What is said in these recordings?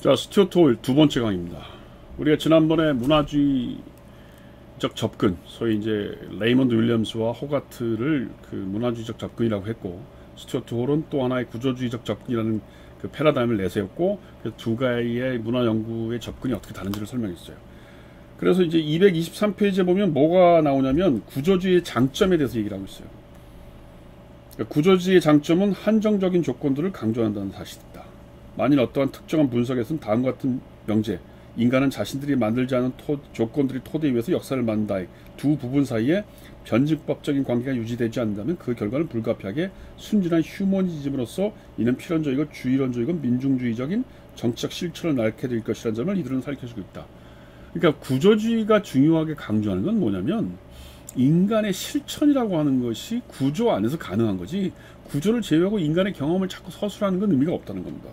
자, 스튜어트 홀 두 번째 강의입니다. 우리가 지난번에 문화주의적 접근, 소위 이제 레이먼드 윌리엄스와 호가트를 그 문화주의적 접근이라고 했고, 스튜어트 홀은 또 하나의 구조주의적 접근이라는 그 패러다임을 내세웠고, 그 두 가지의 문화 연구의 접근이 어떻게 다른지를 설명했어요. 그래서 이제 223페이지에 보면 뭐가 나오냐면 구조주의의 장점에 대해서 얘기를 하고 있어요. 그러니까 구조주의의 장점은 한정적인 조건들을 강조한다는 사실이다. 만일 어떠한 특정한 분석에서는 다음과 같은 명제, 인간은 자신들이 만들지 않은 조건들이 토대 위에서 역사를 만든다의 두 부분 사이에 변증법적인 관계가 유지되지 않는다면 그 결과는 불가피하게 순진한 휴머니즘으로서 이는 필연적이고 주의론적이고 민중주의적인 정치적 실천을 낳게 될 것이라는 점을 이들은 밝혀주고 있다. 그러니까 구조주의가 중요하게 강조하는 건 뭐냐면 인간의 실천이라고 하는 것이 구조 안에서 가능한 거지, 구조를 제외하고 인간의 경험을 자꾸 서술하는 건 의미가 없다는 겁니다.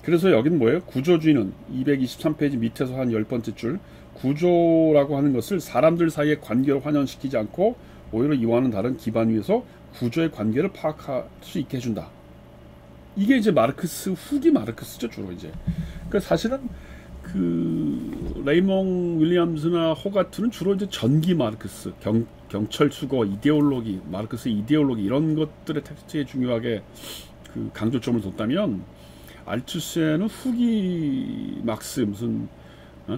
그래서 여긴 뭐예요? 구조주의는 223페이지 밑에서 한 10번째 줄, 구조라고 하는 것을 사람들 사이의 관계로 환원시키지 않고 오히려 이와는 다른 기반 위에서 구조의 관계를 파악할 수 있게 해준다. 이게 이제 마르크스, 후기 마르크스죠, 주로 이제. 그러니까 사실은 그 레이먼드 윌리엄스나 호가트는 주로 이제 전기 마르크스, 경철 수거, 이데올로기, 마르크스의 이데올로기 이런 것들의 텍스트에 중요하게 그 강조점을 뒀다면, 알투세는 후기 막스, 무슨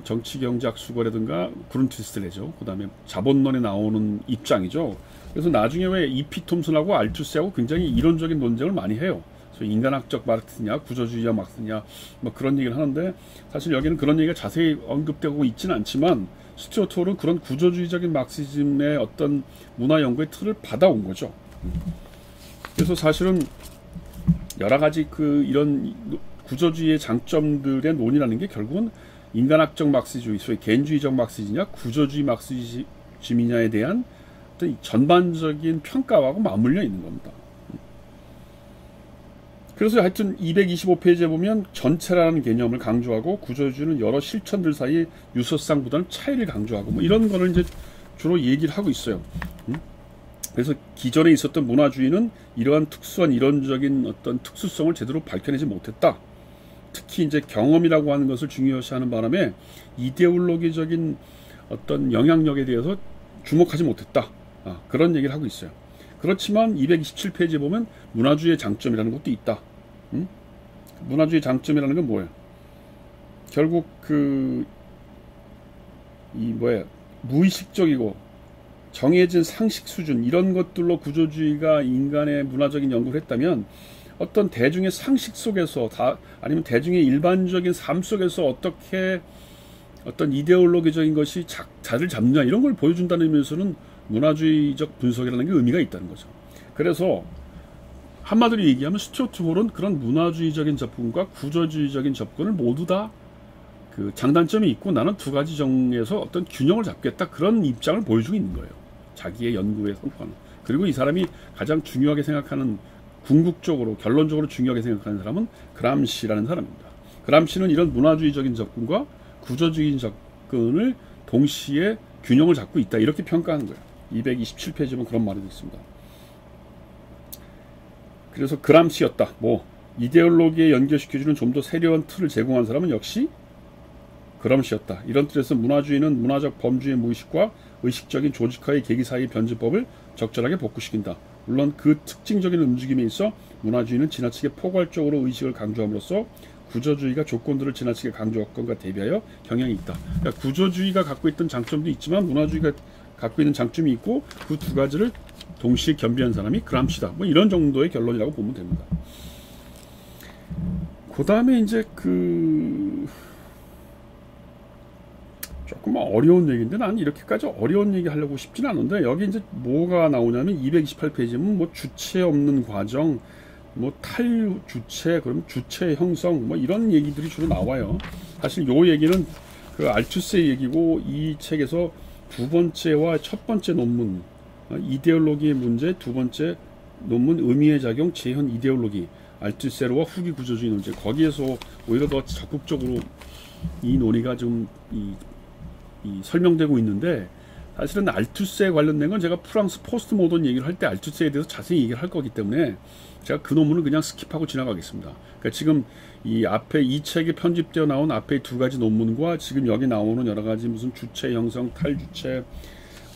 정치 경제학 수거라든가 그룬트리스레죠. 그 다음에 자본론에 나오는 입장이죠. 그래서 나중에 왜 이피 톰슨하고 알투세하고 굉장히 이론적인 논쟁을 많이 해요. 그래서 인간학적 마르크스냐 구조주의적 마르크스냐 뭐 그런 얘기를 하는데, 사실 여기는 그런 얘기가 자세히 언급되고 있지는 않지만 스튜어트 홀은 그런 구조주의적인 마르크시즘의 어떤 문화 연구의 틀을 받아온 거죠. 그래서 사실은 여러 가지 그 이런 구조주의의 장점들의 논의라는 게 결국은 인간학적 마르크시주의, 소위 개인주의적 마르크시즘이냐 구조주의 마르크시즘이냐에 대한 어떤 전반적인 평가하고 맞물려 있는 겁니다. 그래서 하여튼 225페이지에 보면 전체라는 개념을 강조하고 구조주의는 여러 실천들 사이의 유사성보다는 차이를 강조하고 뭐 이런 거를 이제 주로 얘기를 하고 있어요. 그래서 기존에 있었던 문화주의는 이러한 특수한 이론적인 어떤 특수성을 제대로 밝혀내지 못했다. 특히 이제 경험이라고 하는 것을 중요시하는 바람에 이데올로기적인 어떤 영향력에 대해서 주목하지 못했다. 그런 얘기를 하고 있어요. 그렇지만 227페이지에 보면 문화주의의 장점이라는 것도 있다. 문화주의 장점이라는 건 뭐예요? 결국 무의식적이고 정해진 상식 수준, 이런 것들로 구조주의가 인간의 문화적인 연구를 했다면 어떤 대중의 상식 속에서 아니면 대중의 일반적인 삶 속에서 어떻게 어떤 이데올로기적인 것이 자리를 잡느냐 이런 걸 보여준다는 의미에서는 문화주의적 분석이라는 게 의미가 있다는 거죠. 그래서 한마디로 얘기하면 스튜어트 홀은 그런 문화주의적인 접근과 구조주의적인 접근을 모두 다 그 장단점이 있고 나는 두 가지 정에서 어떤 균형을 잡겠다, 그런 입장을 보여주고 있는 거예요. 자기의 연구의 성과는. 그리고 이 사람이 가장 중요하게 생각하는, 궁극적으로 결론적으로 중요하게 생각하는 사람은 그람시라는 사람입니다. 그람시는 이런 문화주의적인 접근과 구조주의적인 접근을 동시에 균형을 잡고 있다, 이렇게 평가하는 거예요. 227페이지에 보면 그런 말이 있습니다. 그래서 그람시였다. 이데올로기에 연결시켜주는 좀 더 세련한 틀을 제공한 사람은 역시 그람시였다. 이런 뜻에서 문화주의는 문화적 범주의 무의식과 의식적인 조직화의 계기 사이의 변증법을 적절하게 복구시킨다. 물론 그 특징적인 움직임에 있어 문화주의는 지나치게 포괄적으로 의식을 강조함으로써 구조주의가 조건들을 지나치게 강조할 것과 대비하여 경향이 있다. 그러니까 구조주의가 갖고 있던 장점도 있지만 문화주의가 갖고 있는 장점이 있고, 그 두 가지를 동시에 겸비한 사람이 그람시다. 뭐 이런 정도의 결론이라고 보면 됩니다. 그 다음에 이제 조금 어려운 얘기인데, 난 이렇게까지 어려운 얘기 하려고 싶진 않은데, 여기 이제 뭐가 나오냐면 228페이지면 주체 없는 과정, 탈주체, 그러면 주체 형성, 이런 얘기들이 주로 나와요. 사실 요 얘기는 그 알투스의 얘기고, 이 책에서 두 번째와 첫 번째 논문, 이데올로기의 문제, 두 번째 논문 의미의 작용, 재현 이데올로기, 알투세르와 후기 구조주의 논제, 거기에서 오히려 더 적극적으로 이 논의가 좀 설명되고 있는데, 사실은 알투스에 관련된 건 제가 프랑스 포스트 모던 얘기를 할 때 알투스에 대해서 자세히 얘기를 할 거기 때문에 제가 그 논문을 그냥 스킵하고 지나가겠습니다. 그러니까 지금 이 앞에 이 책에 편집되어 나온 앞에 두 가지 논문과 지금 여기 나오는 여러 가지 무슨 주체 형성, 탈주체,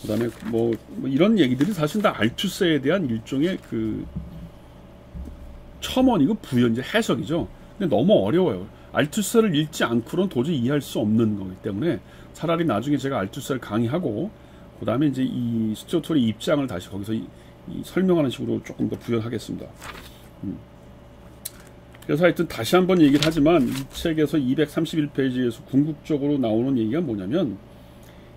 그다음에 뭐 이런 얘기들이 사실 다 알투스에 대한 일종의 그 첨언이고 부연, 이제 해석이죠. 근데 너무 어려워요. 알투스를 읽지 않고는 도저히 이해할 수 없는 거기 때문에 차라리 나중에 제가 알투스를 강의하고 그 다음에 이제 이 스튜어트 홀의 입장을 다시 거기서 이 설명하는 식으로 조금 더 부연하겠습니다. 그래서 하여튼 다시 한번 얘기를 하지만 이 책에서 231페이지에서 궁극적으로 나오는 얘기가 뭐냐면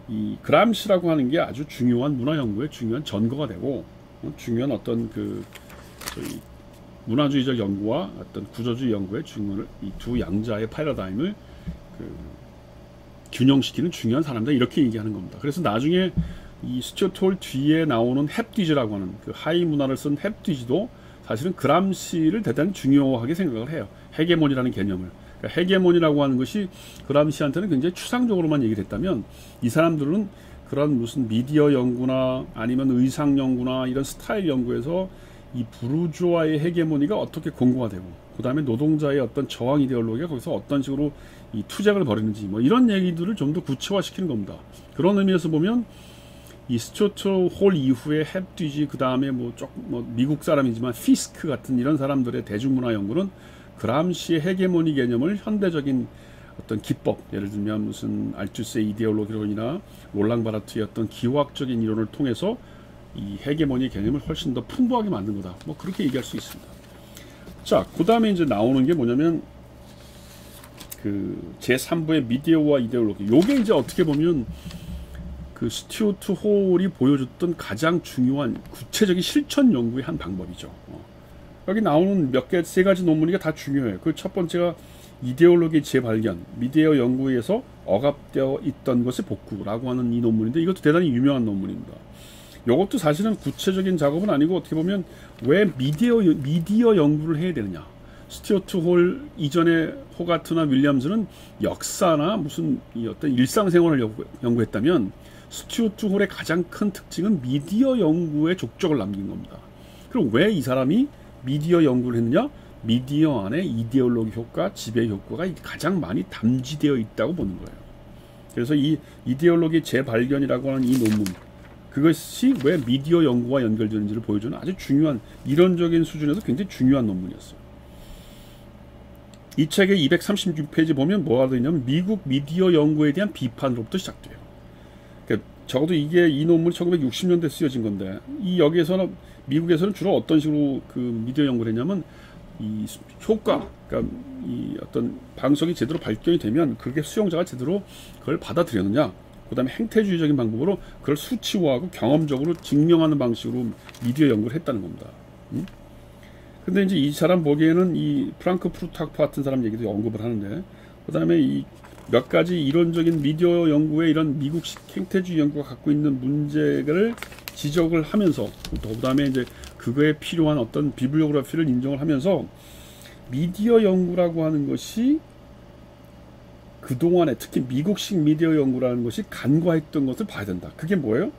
이 그람시라고 하는 게 아주 중요한 문화 연구의 중요한 전거가 되고 중요한 어떤 그 저희 문화주의적 연구와 어떤 구조주의 연구의 중요한 이 두 양자의 패러다임을 그 균형시키는 중요한 사람이다, 이렇게 얘기하는 겁니다. 그래서 나중에 이 스튜어트 홀 뒤에 나오는 헵디지라고 하는 그 하위 문화를 쓴 헵디지도 사실은 그람시를 대단히 중요하게 생각을 해요. 헤게모니라는 개념을. 그러니까 헤게모니라고 하는 것이 그람시한테는 굉장히 추상적으로만 얘기를 했다면 이 사람들은 그런 무슨 미디어 연구나 아니면 의상 연구나 이런 스타일 연구에서 이 부르주아의 헤게모니가 어떻게 공고가 되고 그 다음에 노동자의 어떤 저항 이데올로기가 거기서 어떤 식으로 이 투쟁을 벌이는지 뭐 이런 얘기들을 좀 더 구체화시키는 겁니다. 그런 의미에서 보면 이 스튜어트 홀 이후에 헵디지, 그 다음에 뭐 미국 사람이지만 피스크 같은 이런 사람들의 대중문화 연구는 그람시의 헤게모니 개념을 현대적인 어떤 기법, 예를 들면 무슨 알투스의 이데올로기론이나 롤랑 바르트의 어떤 기호학적인 이론을 통해서 이 헤게모니 개념을 훨씬 더 풍부하게 만든 거다, 뭐 그렇게 얘기할 수 있습니다. 자, 그 다음에 이제 나오는 게 뭐냐면 그 제3부의 미디어와 이데올로기. 요게 이제 어떻게 보면 그 스튜어트 홀이 보여줬던 가장 중요한 구체적인 실천 연구의 한 방법이죠. 여기 나오는 세 가지 논문이 다 중요해요. 그 첫 번째가 이데올로기의 재발견, 미디어 연구에서 억압되어 있던 것의 복구라고 하는 이 논문인데, 이것도 대단히 유명한 논문입니다. 이것도 사실은 구체적인 작업은 아니고 어떻게 보면 왜 미디어 연구를 해야 되느냐. 스튜어트 홀 이전에 호가트나 윌리엄스는 역사나 무슨 어떤 일상생활을 연구했다면 스튜어트 홀의 가장 큰 특징은 미디어 연구에 족적을 남긴 겁니다. 그럼 왜 이 사람이 미디어 연구를 했느냐? 미디어 안에 이데올로기 효과, 지배 효과가 가장 많이 담지되어 있다고 보는 거예요. 그래서 이 이데올로기 재발견이라고 하는 이 논문, 그것이 왜 미디어 연구와 연결되는지를 보여주는 아주 중요한, 이론적인 수준에서 굉장히 중요한 논문이었어요. 이 책의 236페이지 보면 뭐가 되냐면 미국 미디어 연구에 대한 비판으로부터 시작돼요. 그러니까 적어도 이 논문이 1960년대에 쓰여진 건데, 여기에서는 미국에서는 주로 어떤 식으로 그 미디어 연구를 했냐면 이 효과, 그러니까 이 어떤 방송이 제대로 발견이 되면 그게 수용자가 제대로 그걸 받아들였느냐, 그 다음에 행태주의적인 방법으로 그걸 수치화하고 경험적으로 증명하는 방식으로 미디어 연구를 했다는 겁니다. 근데 이제 이 사람 보기에는 이 프랑크푸르트 학파 같은 사람 얘기도 언급을 하는데, 그 다음에 이 몇 가지 이론적인 미디어 연구의 이런 미국식 행태주의 연구가 갖고 있는 문제를 지적을 하면서, 그 다음에 이제 그거에 필요한 어떤 비블리오그래피를 인정을 하면서 미디어 연구라고 하는 것이 그동안에 특히 미국식 미디어 연구라는 것이 간과했던 것을 봐야 된다. 그게 뭐예요?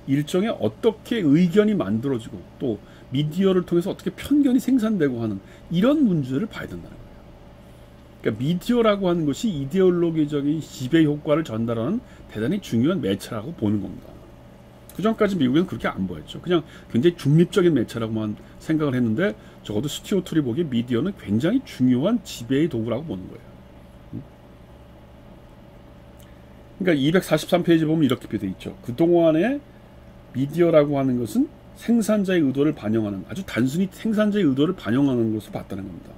일종의 어떻게 의견이 만들어지고 또 미디어를 통해서 어떻게 편견이 생산되고 하는 이런 문제를 봐야 된다는 거예요. 그러니까 미디어라고 하는 것이 이데올로기적인 지배 효과를 전달하는 대단히 중요한 매체라고 보는 겁니다. 그전까지 미국에는 그렇게 안 보였죠. 그냥 굉장히 중립적인 매체라고만 생각을 했는데, 적어도 스튜어트 홀이 보기에 미디어는 굉장히 중요한 지배의 도구라고 보는 거예요. 그러니까 243페이지 보면 이렇게 되어 있죠. 그동안에 미디어라고 하는 것은 생산자의 의도를 반영하는, 아주 단순히 생산자의 의도를 반영하는 것을 봤다는 겁니다.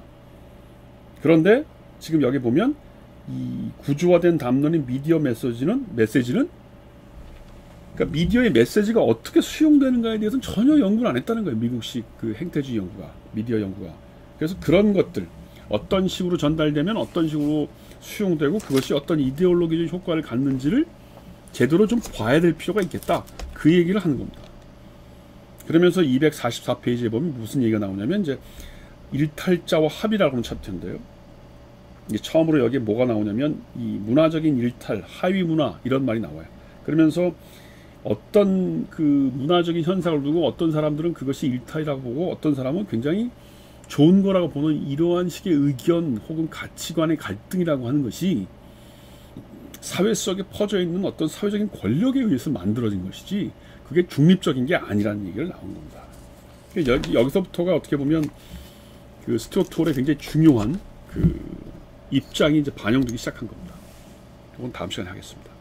그런데 지금 여기 보면 이 구조화된 담론인 미디어 메시지는 그러니까 미디어의 메시지가 어떻게 수용되는가에 대해서는 전혀 연구를 안 했다는 거예요. 미국식 그 행태주의 연구가, 미디어 연구가. 그래서 그런 것들, 어떤 식으로 전달되면 어떤 식으로 수용되고 그것이 어떤 이데올로기적 효과를 갖는지를 제대로 좀 봐야 될 필요가 있겠다, 그 얘기를 하는 겁니다. 그러면서 244페이지에 보면 무슨 얘기가 나오냐면 이제 일탈자와 합의라고 하는 챕터인데요. 이제 처음으로 여기에 뭐가 나오냐면 이 문화적인 일탈, 하위 문화 이런 말이 나와요. 그러면서 어떤 그 문화적인 현상을 두고 어떤 사람들은 그것이 일탈이라고 보고 어떤 사람은 굉장히 좋은 거라고 보는 이러한 식의 의견 혹은 가치관의 갈등이라고 하는 것이 사회 속에 퍼져 있는 어떤 사회적인 권력에 의해서 만들어진 것이지 그게 중립적인 게 아니라는 얘기를 나온 겁니다. 여기서부터가 어떻게 보면 그 스튜어트 홀의 굉장히 중요한 그 입장이 이제 반영되기 시작한 겁니다. 이건 다음 시간에 하겠습니다.